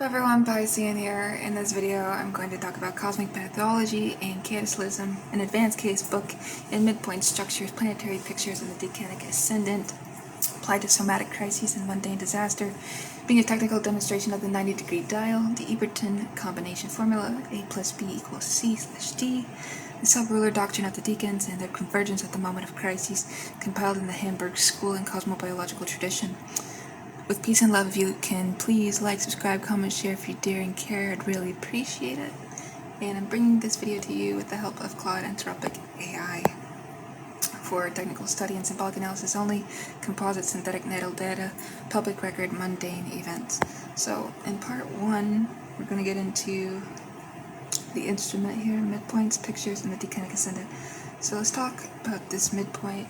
everyone, Piscean here. In this video, I'm going to talk about cosmic pathology and cataclysm, an advanced case book in midpoint structures, planetary pictures, and the decanic ascendant, applied to somatic crises and mundane disaster, being a technical demonstration of the 90-degree dial, the Eberton combination formula, A plus B equals C/D, the sub-ruler doctrine of the deacons and their convergence at the moment of crises, compiled in the Hamburg School and cosmobiological tradition. With peace and love, if you can please like, subscribe, comment, share if you dare and care, I'd really appreciate it. And I'm bringing this video to you with the help of Claude Anthropic AI for technical study and symbolic analysis only, composite synthetic natal data, public record, mundane events. So in part 1, we're going to get into the instrument here, midpoints, pictures, and the decanic ascendant. So let's talk about this midpoint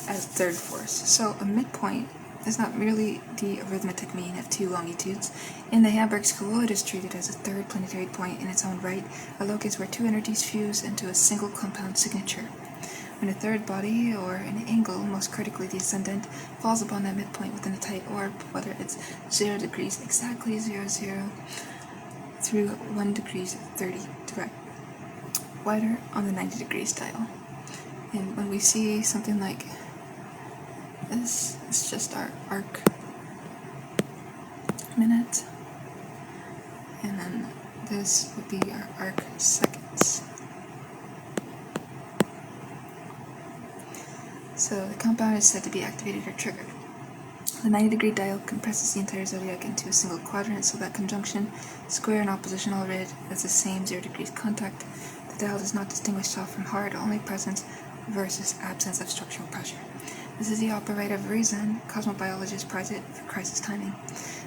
as third force. So a midpoint is not merely the arithmetic mean of two longitudes. In the Hamburg School, it is treated as a third planetary point in its own right, a locus where two energies fuse into a single compound signature. When a third body, or an angle, most critically the ascendant, falls upon that midpoint within a tight orb, whether it's 0 degrees exactly 0, 0, through 1 degrees 30 direct, wider on the 90 degrees dial. And when we see something like this, it's just our arc minute, and then this would be our arc seconds. So the compound is said to be activated or triggered. The 90-degree dial compresses the entire zodiac into a single quadrant, so that conjunction, square, and oppositional rid has the same 0 degrees contact. The dial does not distinguish soft from hard, only presence versus absence of structural pressure. This is the operative reason cosmobiologists prize it for crisis timing.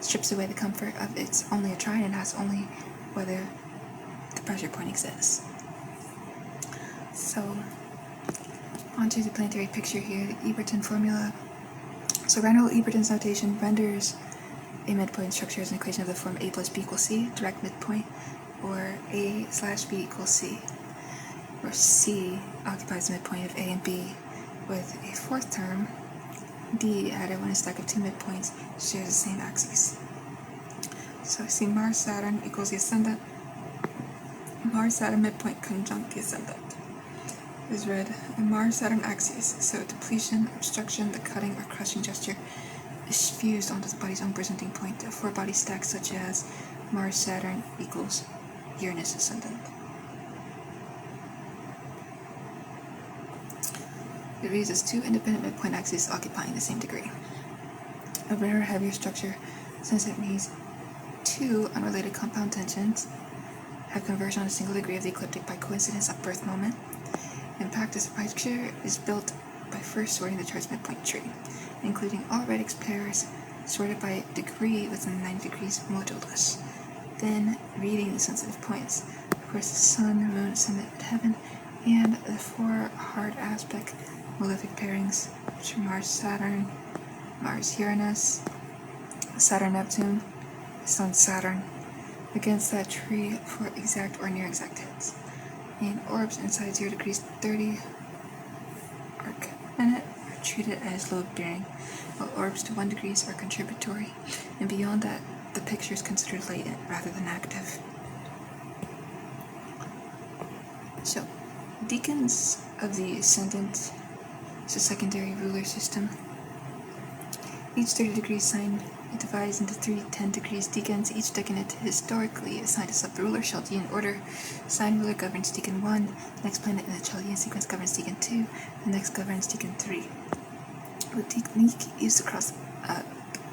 Strips away the comfort of it's only a trine and asks only whether the pressure point exists. So, onto the planetary picture here, the Eberton formula. So Reinhold Eberton's notation renders a midpoint structure as an equation of the form A plus B equals C, direct midpoint, or A slash B equals C, where C occupies the midpoint of A and B, with a fourth term, D, added when a stack of two midpoints shares the same axes. So I see Mars Saturn equals the ascendant. Mars Saturn midpoint conjunct the ascendant is read a Mars Saturn axis. So depletion, obstruction, the cutting or crushing gesture is fused onto the body's own presenting point. A four-body stack such as Mars Saturn equals Uranus ascendant. It reads as two independent midpoint axes occupying the same degree. A rarer, heavier structure, since it means two unrelated compound tensions have converged on a single degree of the ecliptic by coincidence of birth moment. In practice, the picture is built by first sorting the chart's midpoint tree, including all radix pairs sorted by degree within the 90 degrees modulus, then reading the sensitive points, of course the sun, moon, ascendant, heaven, and the four hard aspect malefic pairings, which are Mars Saturn, Mars Uranus, Saturn Neptune, Sun Saturn, against that tree for exact or near exact hits. And orbs inside 0 degrees 30 arc minute are treated as load bearing, while orbs to 1 degrees are contributory, and beyond that the picture is considered latent rather than active. So, deacons of the ascendant is a secondary ruler system. Each 30 degree sign divides into 3 10-degree deacons. Each decan historically assigned a sub-ruler, Chaldean order. Sign ruler governs deacon 1, the next planet in the Chaldean sequence governs deacon 2, the next governs deacon 3. The technique used across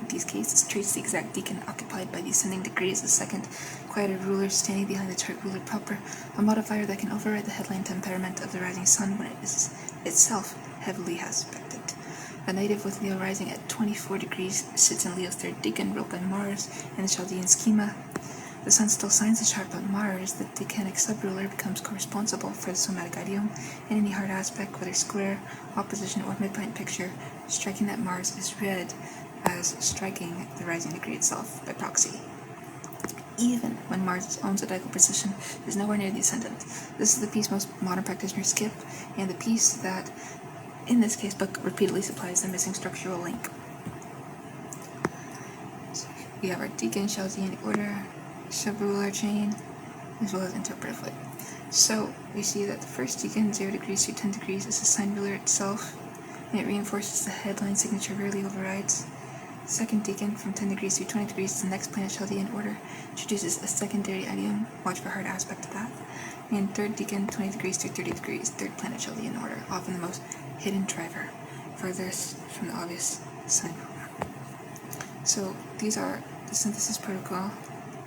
these cases treats the exact deacon occupied by the ascending degree as the second quieter ruler standing behind the chart ruler proper, a modifier that can override the headline temperament of the rising sun when it is itself heavily aspected. A native with Leo rising at 24 degrees sits in Leo's third decan, ruled by Mars in the Chaldean schema. The sun still signs the chart, but Mars, the decanic sub-ruler, becomes co-responsible for the somatic idiom in any hard aspect, whether square, opposition, or midpoint picture. Striking that Mars is read as striking the rising degree itself by proxy, even when Mars' own zodiacal position is nowhere near the ascendant. This is the piece most modern practitioners skip, and the piece that in this case book repeatedly supplies the missing structural link. So we have our decan Chaldean order, subruler chain, as well as interpretive foot. So we see that the first decan, 0 degrees through 10 degrees, is the sign ruler itself, and it reinforces the headline signature, rarely overrides. Second decan, from 10 degrees through 20 degrees, the next planet Chaldean order, introduces a secondary idiom, watch for hard aspect of that. And third decan, 20 degrees through 30 degrees, third planet Chaldean order, often the most hidden driver, furthest from the obvious sign ruler. So these are the synthesis protocol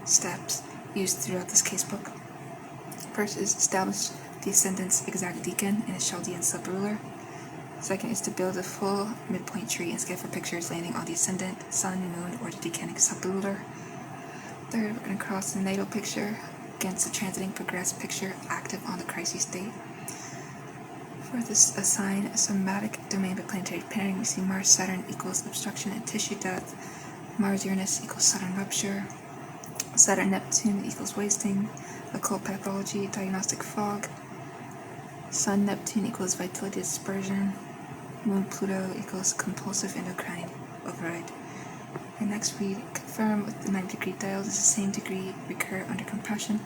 steps used throughout this casebook. First is establish the ascendant's exact decan and its Chaldean subruler. Second is to build a full midpoint tree and sketch for pictures landing on the ascendant, sun, moon, or the decanic subruler. Third, we're going to cross the natal picture against the transiting progressed picture active on the crisis state. Fourth is assign a somatic domain by planetary pairing. We see Mars Saturn equals obstruction and tissue death, Mars Uranus equals Saturn rupture, Saturn Neptune equals wasting, occult pathology, diagnostic fog, Sun Neptune equals vitality dispersion, Moon Pluto equals compulsive endocrine override. And next we confirm with the 90-degree dials is the same degree recur under compression.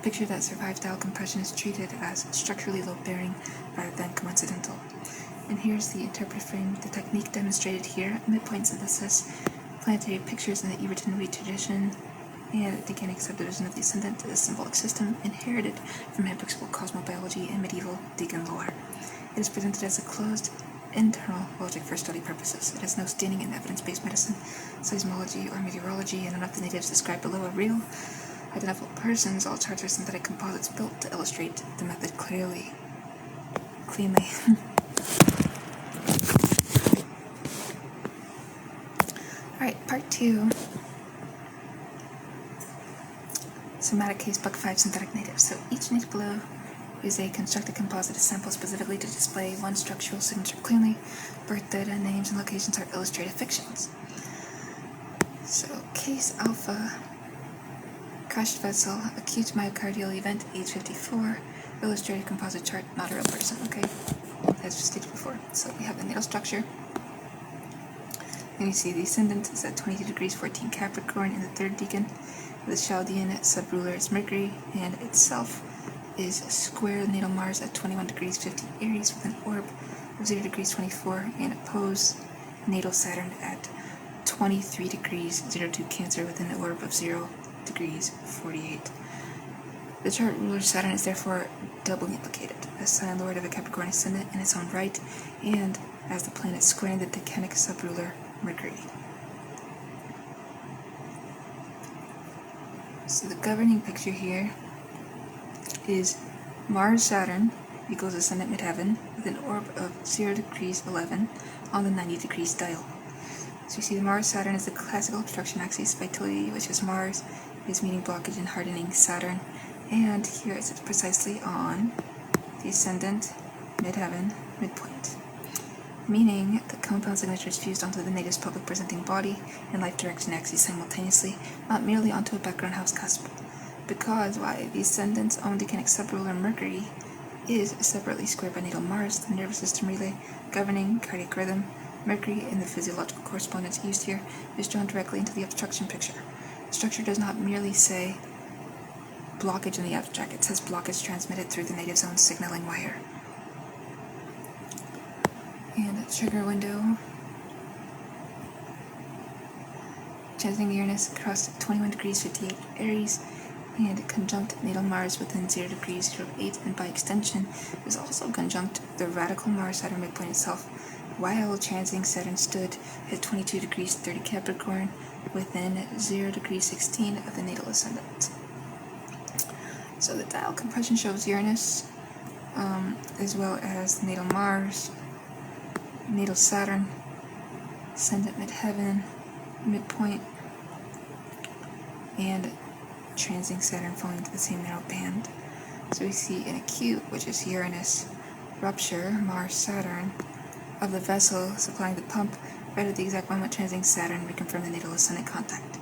Picture that survived dial compression is treated as structurally load bearing rather than coincidental. And here's the interpretive frame, the technique demonstrated here, midpoint synthesis, planetary pictures in the Everton tradition, and decanic subdivision of the ascendant to the symbolic system inherited from hypoxical cosmobiology and medieval decan lore. It is presented as a closed internal logic for study purposes. It has no standing in evidence-based medicine, seismology, or meteorology, and none of the natives described below are real. Identifiable persons, all charts are synthetic composites built to illustrate the method cleanly. Alright, part 2. Somatic casebook 5 synthetic natives. So each native below is a constructed composite sample specifically to display one structural signature cleanly. Birth data, names, and locations are illustrative fictions. So case alpha, crashed vessel, acute myocardial event, age 54, illustrated composite chart, not a real person, okay? As stated before. So we have the natal structure. And you see the ascendant is at 22 degrees 14 Capricorn in the third decan. The Chaldean subruler is Mercury, and itself is square natal Mars at 21 degrees 50 Aries with an orb of 0 degrees 24, and oppose natal Saturn at 23 degrees 02 Cancer with an orb of 0 degrees 48. The chart ruler Saturn is therefore doubly implicated, as sign lord of a Capricorn ascendant in its own right, and as the planet squaring the decanic subruler Mercury. So the governing picture here is Mars Saturn equals ascendant midheaven with an orb of 0 degrees 11 on the 90 degrees dial. So you see the Mars Saturn is the classical obstruction axis, vitality, which is Mars, is meeting blockage and hardening Saturn, and here it's precisely on the ascendant midheaven midpoint, meaning the compound signature is fused onto the native's public presenting body and life direction axis simultaneously, not merely onto a background house cusp. Because why? The ascendant's own decanic subruler Mercury is separately squared by natal Mars, the nervous system relay governing cardiac rhythm. Mercury, in the physiological correspondence used here, is drawn directly into the obstruction picture. The structure does not merely say blockage in the abstract, it says blockage transmitted through the native's own signaling wire. And trigger window. Transiting Uranus across 21 degrees 58 Aries and conjunct natal Mars within 0 degrees 08, and by extension is also conjunct the radical Mars Saturn midpoint itself, while transiting Saturn stood at 22 degrees 30 Capricorn within 0 degrees 16 of the natal ascendant. So the dial compression shows Uranus, as well as natal Mars, natal Saturn, ascendant midheaven, midpoint, and transiting Saturn falling into the same narrow band. So we see an acute, which is Uranus, rupture, Mars, Saturn, of the vessel supplying the pump right at the exact moment transiting Saturn reconfirm the natal ascendant contact.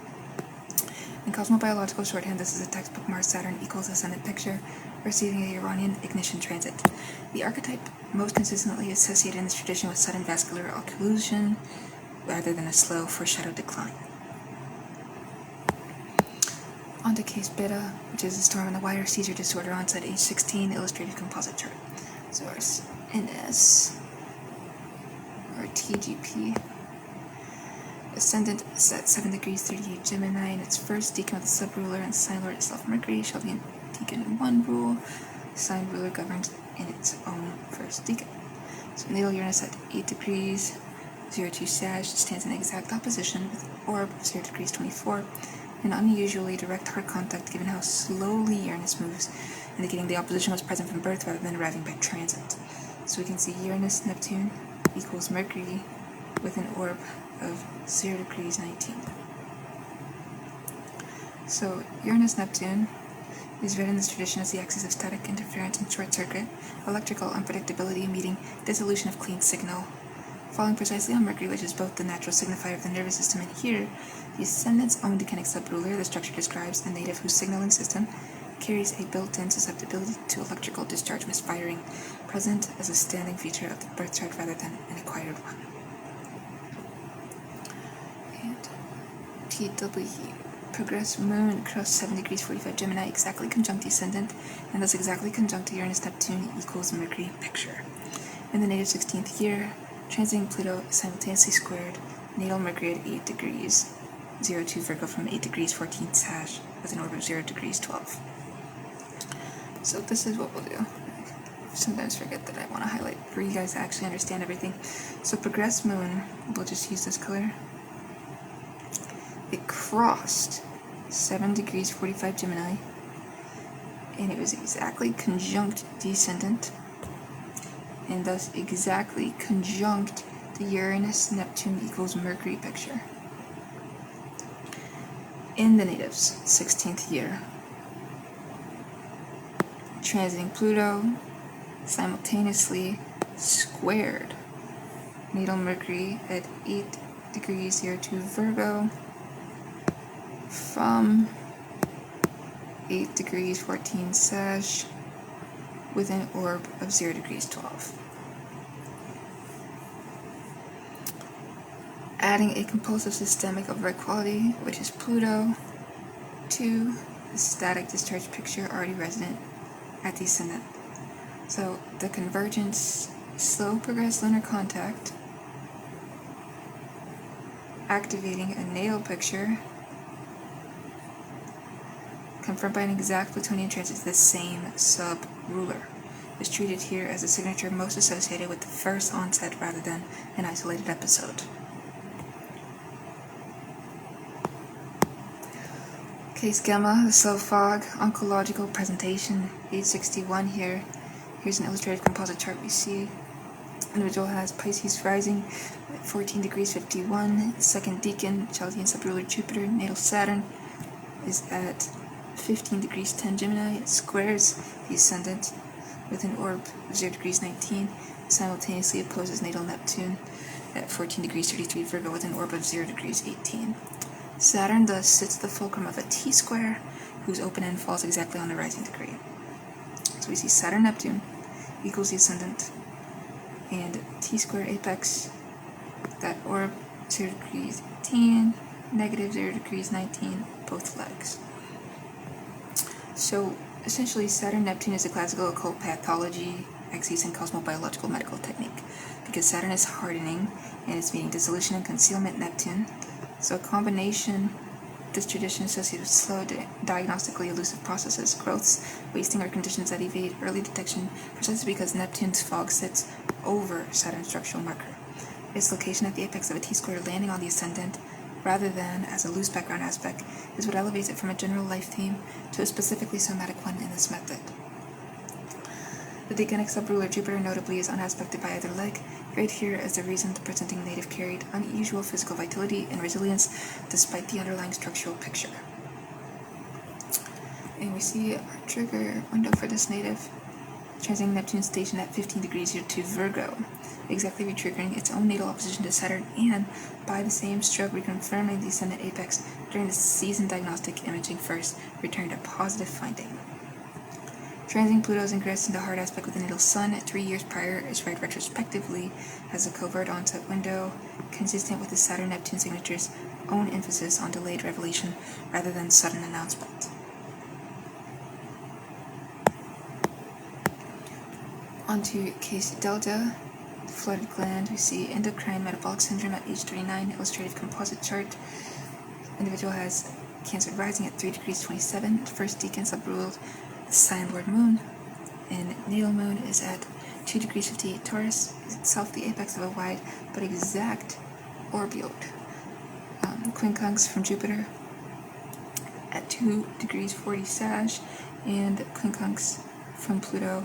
In cosmobiological shorthand, this is a textbook Mars Saturn equals ascendant picture receiving a Uranian ignition transit. The archetype most consistently associated in this tradition with sudden vascular occlusion rather than a slow foreshadowed decline. On to case beta, which is a storm in the wire seizure disorder onset age 16 illustrated composite chart. So our NS, or TGP, ascendant is at 7 degrees 38 Gemini, and its first decan with the subruler and sign lord itself Mercury shall be in decan 1 rule. Sign ruler governs in its own first decan. So natal Uranus at 8 degrees 02 Sag stands in exact opposition with orb 0 degrees 24, an unusually direct hard contact given how slowly Uranus moves, indicating the opposition was present from birth rather than arriving by transit. So we can see Uranus Neptune equals Mercury with an orb of 0 degrees 19. So Uranus Neptune is read in this tradition as the axis of static interference and short circuit, electrical unpredictability meeting dissolution of clean signal, falling precisely on Mercury, which is both the natural signifier of the nervous system and here, the ascendant's own decanic subruler. The structure describes a native whose signaling system carries a built-in susceptibility to electrical discharge misfiring, present as a standing feature of the birth chart rather than an acquired one. And TW, progress moon across 7 degrees 45 Gemini, exactly conjunct the ascendant, and thus exactly conjunct Uranus Neptune equals Mercury picture. In the native 16th year, transiting Pluto simultaneously squared natal Mercury at 8 degrees 02 Virgo from 8 degrees 14 Sag with an orb of 0 degrees 12. So this is what we'll do. I sometimes forget that I want to highlight for you guys to actually understand everything. So progress moon, we'll just use this color. It crossed 7 degrees 45 Gemini, and it was exactly conjunct the ascendant, and thus exactly conjunct the Uranus Neptune equals Mercury picture. In the native's 16th year, transiting Pluto simultaneously squared natal Mercury at 8 degrees 02 Virgo from 8 degrees 14 Sag with an orb of 0 degrees 12. Adding a compulsive systemic of right quality, which is Pluto, to the static discharge picture already resident at the ascendant. So the convergence, slow progress lunar contact, activating a natal picture confirmed by an exact Plutonian transit to the same sub-ruler, is treated here as a signature most associated with the first onset rather than an isolated episode. Case Gamma, the slow fog, oncological presentation, age 61 here. Here's an illustrated composite chart we see. Individual has Pisces rising at 14 degrees 51, second decan, Chaldean subruler Jupiter, natal Saturn is at 15 degrees 10 Gemini. It squares the ascendant with an orb of 0 degrees 19, simultaneously opposes natal Neptune at 14 degrees 33 Virgo with an orb of 0 degrees 18. Saturn thus sits the fulcrum of a T-square whose open end falls exactly on the rising degree. So we see Saturn Neptune equals the ascendant and T-square apex, that orb 0 degrees 18, negative 0 degrees 19, both legs. So essentially Saturn Neptune is a classical occult pathology, axis, and cosmobiological medical technique because Saturn is hardening and it's meeting dissolution and concealment Neptune. So a combination, this tradition associated with slow diagnostically elusive processes, growths, wasting, or conditions that evade early detection precisely because Neptune's fog sits over Saturn's structural marker. Its location at the apex of a T-square landing on the ascendant, rather than as a loose background aspect, is what elevates it from a general life theme to a specifically somatic one in this method. The decanic subruler Jupiter notably is unaspected by either leg, right here as the reason the presenting native carried unusual physical vitality and resilience despite the underlying structural picture. And we see our trigger window for this native, transiting Neptune station at 15 degrees 02 Virgo, exactly retriggering its own natal opposition to Saturn and, by the same stroke, reconfirming the ascendant apex during the season diagnostic imaging first, returned a positive finding. Transiting Pluto's ingress into hard aspect with the natal Sun 3 years prior is read retrospectively as a covert onset window, consistent with the Saturn-Neptune signature's own emphasis on delayed revelation rather than sudden announcement. Onto case delta, flooded gland. We see endocrine metabolic syndrome at age 39, illustrative composite chart. Individual has Cancer rising at 3 degrees 27, first decan subruled sign Lord Moon, and natal moon is at 2 degrees 58 Taurus, itself the apex of a wide but exact orbiode. Quincunx from Jupiter at 2 degrees 40 Sag, and quincunx from Pluto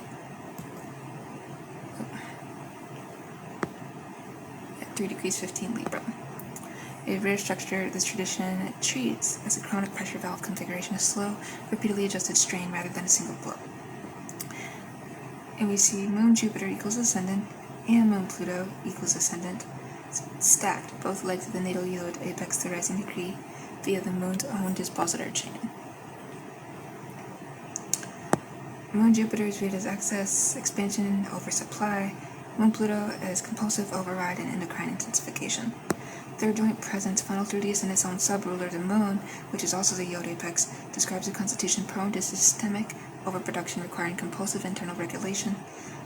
at 3 degrees 15 Libra. A rare structure this tradition treats as a chronic pressure valve configuration, a slow, repeatedly adjusted strain rather than a single blow. And we see Moon Jupiter equals ascendant and Moon Pluto equals ascendant, stacked both legs of the natal yod apex to rising degree via the Moon's own dispositor chain. Moon Jupiter is viewed as excess, expansion, oversupply. Moon Pluto as compulsive override and endocrine intensification. Third joint presence funneled through the ascendant's own subruler, the Moon, which is also the yod apex, describes a constitution prone to systemic overproduction requiring compulsive internal regulation.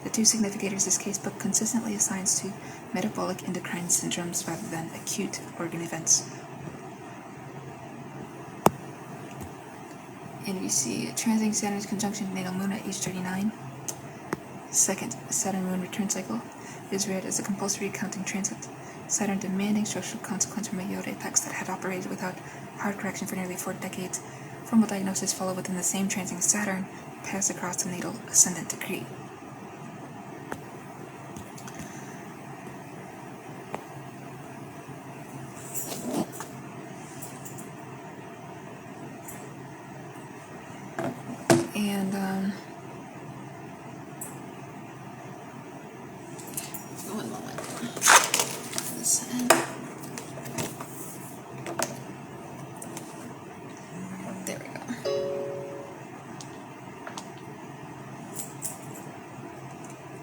The two significators this casebook consistently assigns to metabolic endocrine syndromes rather than acute organ events. And we see transiting Saturn's conjunction natal moon at age 39. Second Saturn-Moon return cycle is read as a compulsory accounting transit. Saturn demanding structural consequence from a yod apex that had operated without hard correction for nearly 4 decades. Formal diagnosis followed within the same transiting Saturn, passed across the natal ascendant degree. And one moment. Listen. There we go.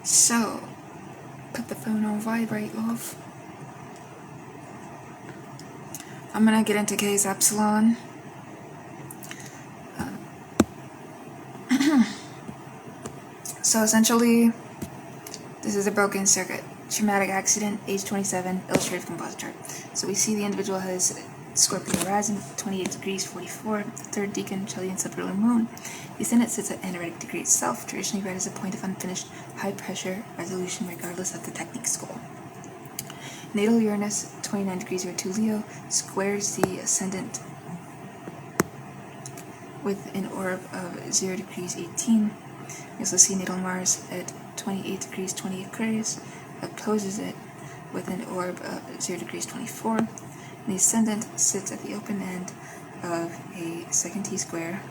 So, put the phone on vibrate, love. I'm gonna get into case epsilon. So essentially, this is a broken circuit. Traumatic accident, age 27, illustrative composite chart. So we see the individual has Scorpio rising, 28 degrees 44, third decan, Chilean subruler moon. The ascendant sits at anoretic degree itself, traditionally read as a point of unfinished high pressure resolution regardless of the technique's goal. Natal Uranus, 29 degrees 02 Leo, squares the ascendant with an orb of 0 degrees 18. You also see natal Mars at 28 degrees 20 Aquarius, opposes it with an orb of 0 degrees 24. And the ascendant sits at the open end of a second T-square,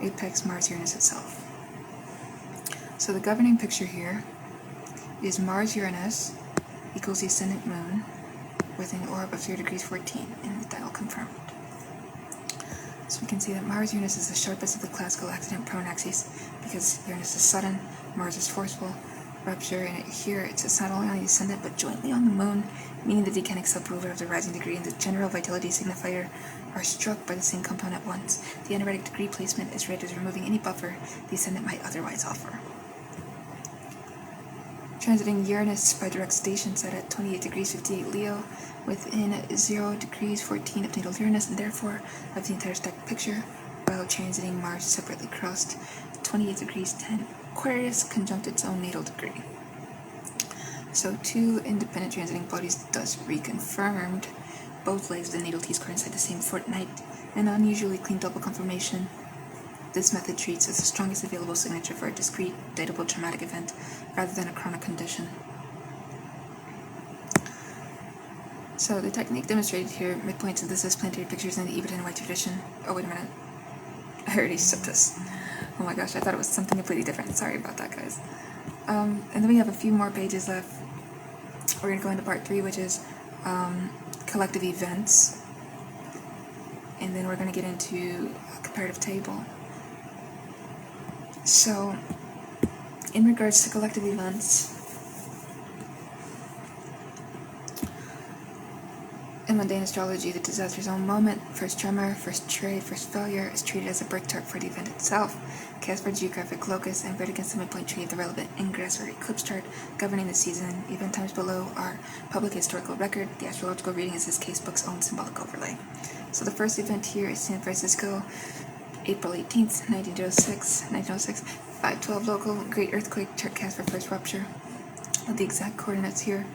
apex Mars-Uranus itself. So the governing picture here is Mars-Uranus equals the ascendant moon with an orb of 0 degrees 14 in the dial confirmed. So we can see that Mars-Uranus is the sharpest of the classical accident-prone axes because Uranus is sudden, Mars is forceful, rupture, and here it's not only on the ascendant but jointly on the moon, meaning the decanic subruler of the rising degree and the general vitality signifier are struck by the same component at once. The anoretic degree placement is read as removing any buffer the ascendant might otherwise offer. Transiting Uranus by direct station set at 28 degrees 58 Leo within 0 degrees 14 of natal Uranus and therefore of the entire stacked picture, while transiting Mars separately crossed 28 degrees 10 Aquarius conjunct its own natal degree. So two independent transiting bodies thus reconfirmed. Both legs of the natal T-square inside the same fortnight, an unusually clean double confirmation. This method treats as the strongest available signature for a discrete, datable traumatic event rather than a chronic condition. So the technique demonstrated here, midpoint synthesis, planetary pictures in the Ebert and White tradition. Oh, wait a minute. I already said this. Oh my gosh, I thought it was something completely different. Sorry about that, guys. And then we have a few more pages left. We're going to go into part 3, which is collective events. And then we're going to get into a comparative table. So, in regards to collective events, In mundane astrology, the disaster zone moment, first tremor, first trade, first failure, is treated as a birth chart for the event itself. Cast for geographic locus and grid against the midpoint tree of the relevant ingress or eclipse chart governing the season. Event times below are public historical record. The astrological reading is this casebook's own symbolic overlay. So the first event here is San Francisco, April 18th, 1906, 5:12 local, great earthquake, chart cast for first rupture. The exact coordinates here.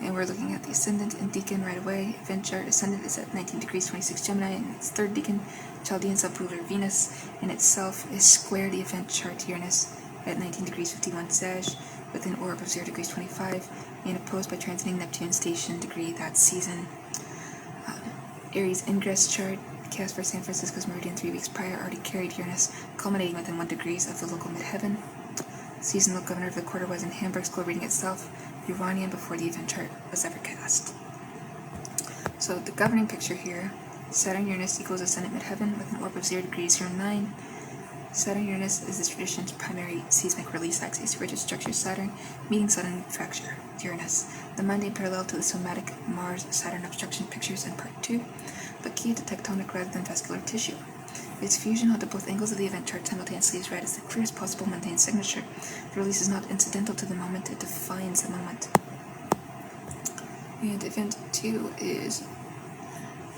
And we're looking at the ascendant and decan right away. Event chart ascendant is at 19 degrees 26 Gemini, and its third decan, Chaldean subruler Venus, in itself is square the event chart Uranus at 19 degrees 51 Sag, with an orb of 0 degrees 25, and opposed by transiting Neptune station degree that season. Aries ingress chart cast for San Francisco's meridian 3 weeks prior already carried Uranus, culminating within 1 degrees of the local midheaven. Seasonal governor of the quarter was in Hamburg school reading itself, Uranian, before the event chart was ever cast. So the governing picture here, Saturn-Uranus equals ascendant midheaven with an orb of 0 degrees 09. Saturn-Uranus is the tradition's primary seismic release axis, rigid structure Saturn, meeting sudden fracture Uranus. The mundane parallel to the somatic Mars-Saturn obstruction pictures in part 2, but key to tectonic rather than vascular tissue. Its fusion onto both angles of the event chart simultaneously is read as the clearest possible mundane signature. The release is not incidental to the moment, it defines the moment. And event 2 is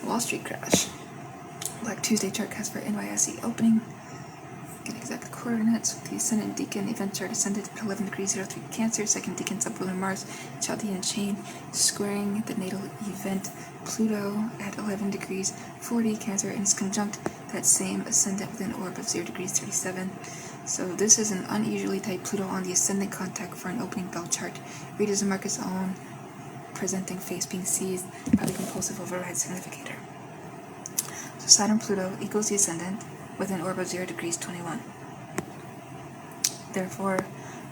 Wall Street crash. Black Tuesday chart cast for NYSE opening. Get exact coordinates with the ascendant decan event chart ascended at 11 degrees 03 Cancer, second decan subruler Mars, Chaldean chain, squaring the natal event Pluto at 11 degrees 40 Cancer, and is conjunct that same ascendant with an orb of 0 degrees 37. So this is an unusually tight Pluto on the ascendant contact for an opening bell chart. Read as a Marcus own presenting face being seized by the compulsive override significator. So Saturn-Pluto equals the ascendant with an orb of 0 degrees 21. Therefore,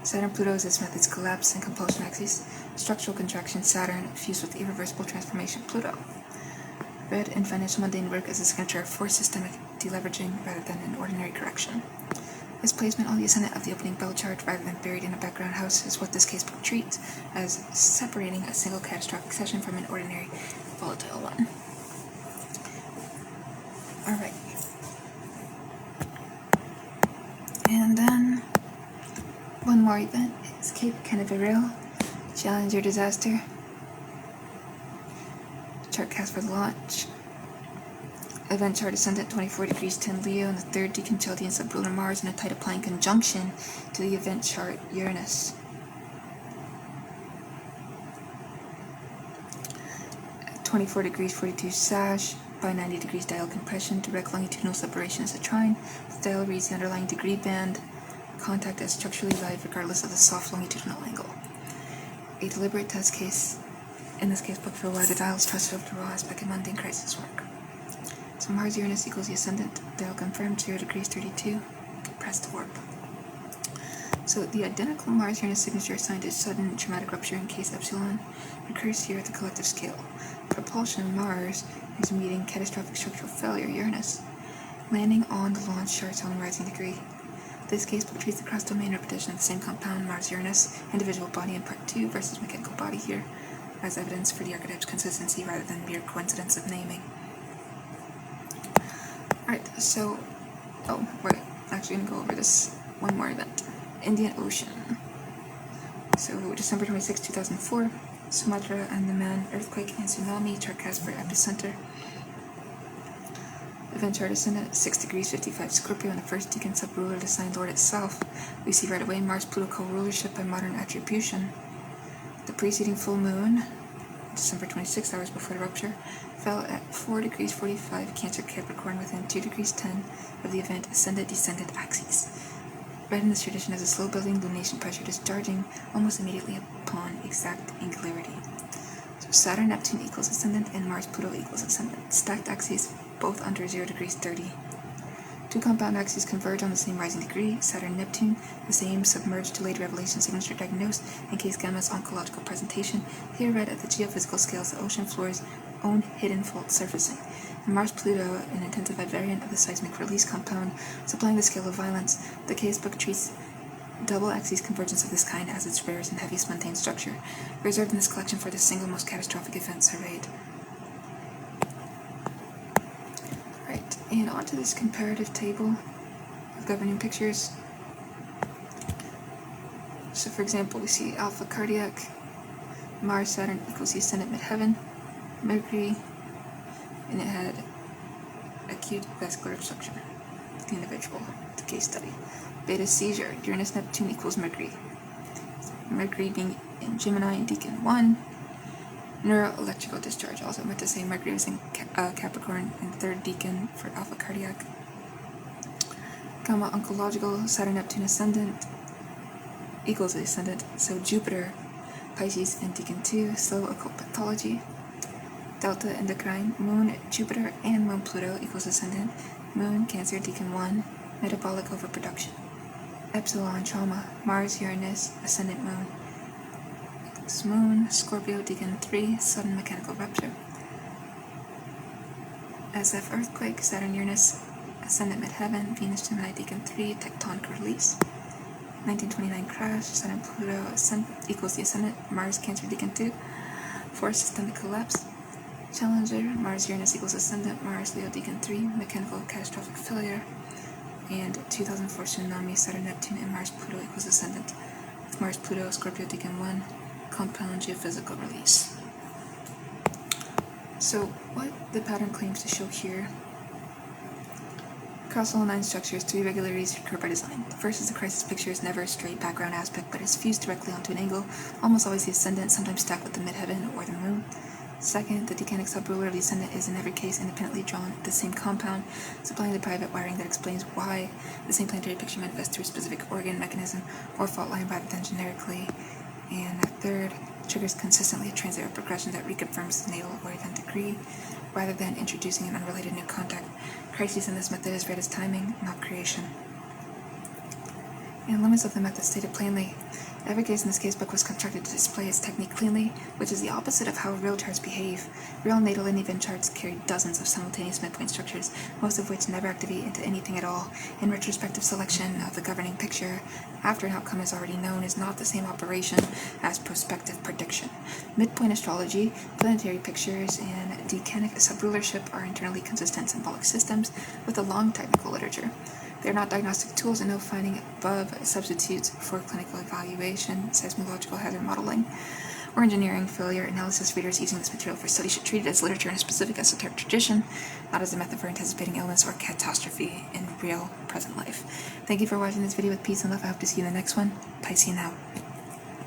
Saturn-Pluto is this method's collapse and compulsion axis. Structural contraction Saturn fused with irreversible transformation Pluto. Read in financial mundane work as a signature for systemic deleveraging rather than an ordinary correction. This placement on the ascendant of the opening bell chart rather than buried in a background house is what this casebook treats as separating a single catastrophic session from an ordinary volatile one. Alright. And then one more event is Cape Canaveral, Challenger disaster. Chart cast for the launch. Event chart ascendant 24 degrees 10 Leo, and the third decan Chaldean subruler Mars in a tight applying conjunction to the event chart Uranus. At 24 degrees 42 Sag by 90 degrees dial compression, direct longitudinal separation is a trine. The dial reads the underlying degree band contact as structurally live regardless of the soft longitudinal angle. A deliberate test case in this casebook for why the dial is trusted over the raw aspect of mundane crisis work. So Mars-Uranus equals the ascendant, dial confirmed 0 degrees 32, compressed warp. So the identical Mars-Uranus signature assigned to sudden traumatic rupture in case epsilon occurs here at the collective scale. Propulsion Mars is meeting catastrophic structural failure Uranus, landing on the launch chart's own rising degree. This casebook treats the cross-domain repetition of the same compound Mars-Uranus, individual body in part 2 versus mechanical body here, as evidence for the archetype's consistency rather than mere coincidence of naming. Alright, so, we're actually going to go over this one more event. Indian Ocean. So, December 26, 2004, Sumatra and the Man, earthquake and tsunami, chart cast for epicenter. Event chart ascendant 6 degrees 55 Scorpio, and the first decan subruler, the sign lord itself. We see right away Mars-Pluto co-rulership by modern attribution. The preceding full moon, December 26, hours before the rupture, fell at 4 degrees 45 Cancer Capricorn within 2 degrees 10 of the event ascendant-descendant axis. Read in this tradition as a slow-building lunation pressure discharging almost immediately upon exact angularity. So Saturn-Neptune equals ascendant and Mars-Pluto equals ascendant. Stacked axes, both under 0 degrees 30. Two compound axes converge on the same rising degree, Saturn-Neptune, the same submerged delayed revelation signature diagnosed in case gamma's oncological presentation, here read at the geophysical scales the ocean floor's own hidden fault surfacing. And Mars-Pluto, an intensified variant of the seismic release compound, supplying the scale of violence. The casebook treats double axis convergence of this kind as its rarest and heaviest mundane structure, reserved in this collection for the single most catastrophic event surveyed. And onto this comparative table of governing pictures. So for example, we see Alpha Cardiac, Mars, Saturn equals the ascendant midheaven, Mercury, and it had acute vascular obstruction of the individual, the case study. Beta seizure, Uranus, Neptune equals Mercury. Mercury being in Gemini in Decan 1. Neuroelectrical discharge, also meant to say Mercury was in Capricorn in 3rd Decan for Alpha Cardiac. Gamma oncological, Saturn, Neptune ascendant equals the ascendant, so Jupiter, Pisces in Decan 2, slow occult pathology. Delta endocrine, Moon, Jupiter, and Moon Pluto equals ascendant, Moon, Cancer, Decan 1, metabolic overproduction. Epsilon trauma, Mars, Uranus, ascendant Moon. Moon, Scorpio, Decan 3, sudden mechanical rupture. SF earthquake, Saturn, Uranus, ascendant midheaven, Venus, Gemini, Decan 3, tectonic release. 1929 crash, Saturn, Pluto equals the ascendant, Mars, Cancer, Decan 2, forced systemic collapse. Challenger, Mars, Uranus equals ascendant, Mars, Leo, Decan 3, mechanical catastrophic failure. And 2004 tsunami, Saturn, Neptune, and Mars, Pluto equals ascendant, with Mars, Pluto, Scorpio, Decan 1, compound geophysical release. So what the pattern claims to show here: across all 9 structures, 3 regularities occur by design. The first is the crisis picture is never a straight background aspect, but is fused directly onto an angle, almost always the ascendant, sometimes stacked with the midheaven or the moon. Second, the decanic subruler of the ascendant is in every case independently drawn at the same compound, supplying the private wiring that explains why the same planetary picture manifests through a specific organ, mechanism, or fault line rather than generically. And third, triggers consistently a transit or progression that reconfirms the natal or event degree, rather than introducing an unrelated new contact. Crises in this method is read as timing, not creation. And limits of the method stated plainly. Every case in this casebook was constructed to display its technique cleanly, which is the opposite of how real charts behave. Real natal and event charts carry dozens of simultaneous midpoint structures, most of which never activate into anything at all. And retrospective selection of the governing picture after an outcome is already known is not the same operation as prospective prediction. Midpoint astrology, planetary pictures, and decanic subrulership are internally consistent symbolic systems with a long technical literature. They are not diagnostic tools, and no finding above substitutes for clinical evaluation, seismological hazard modeling, or engineering failure analysis. Readers using this material for study should treat it as literature in a specific esoteric tradition, not as a method for anticipating illness or catastrophe in real present life. Thank you for watching this video with peace and love. I hope to see you in the next one. Bye, see you now.